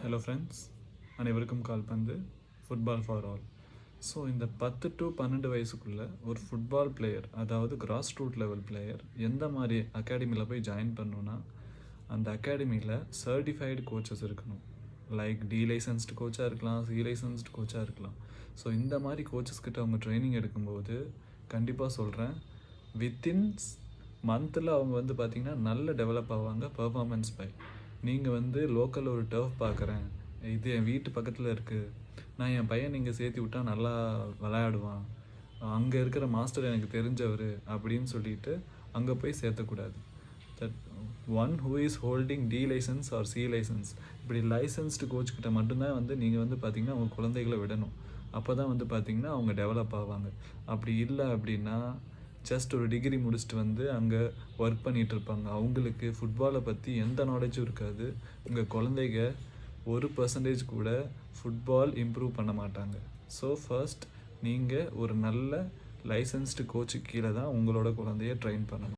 Hello friends, அனைவருக்கும் கால்பந்து football for all. So இந்த 10 to 12 வயசுக்குள்ளே ஒரு ஃபுட்பால் பிளேயர், அதாவது கிராஸ் ரூட் லெவல் பிளேயர் எந்த மாதிரி அகாடமியில் போய் ஜாயின் பண்ணணுன்னா, அந்த அகாடமியில் சர்டிஃபைடு கோச்சஸ் இருக்கணும். லைக் டி லைசன்ஸ்டு கோச்சாக இருக்கலாம், சி லைசன்ஸ்டு கோச்சாக இருக்கலாம். ஸோ இந்த மாதிரி கோச்சஸ் கிட்ட அவங்க ட்ரைனிங் எடுக்கும்போது கண்டிப்பாக சொல்கிறேன், வித்தின் மந்தில் அவங்க வந்து பார்த்திங்கன்னா நல்ல டெவலப் ஆவாங்க பர்ஃபார்மன்ஸ் பை. நீங்கள் லோக்கல் ஒரு டர்ஃப் பார்க்குறேன், இது என் வீட்டு பக்கத்தில் இருக்குது, நான் என் பையன் நீங்கள் சேர்த்து விட்டால் நல்லா விளையாடுவான், அங்கே இருக்கிற மாஸ்டர் எனக்கு தெரிஞ்சவர் அப்படின்னு சொல்லிட்டு அங்கே போய் சேர்த்தக்கூடாது. That one who is holding D license or C license, இப்படி லைசன்ஸ்டு கோச்கிட்ட மட்டும்தான் நீங்கள் பார்த்திங்கன்னா அவங்க குழந்தைகளை விடணும். அப்போ தான் பார்த்திங்கன்னா அவங்க டெவலப் ஆவாங்க. அப்படி இல்லை அப்படின்னா ஜஸ்ட் ஒரு டிகிரி முடிச்சுட்டு அங்கே ஒர்க் பண்ணிகிட்ருப்பாங்க. அவங்களுக்கு ஃபுட்பாலை பற்றி எந்த நாலேஜும் இருக்காது. உங்கள் குழந்தைங்க 1% கூட ஃபுட்பால் இம்ப்ரூவ் பண்ண மாட்டாங்க. ஸோ ஃபர்ஸ்ட் நீங்கள் ஒரு நல்ல லைசன்ஸ்டு கோச்சு கீழே தான் உங்களோட குழந்தைய ட்ரெயின் பண்ணணும்.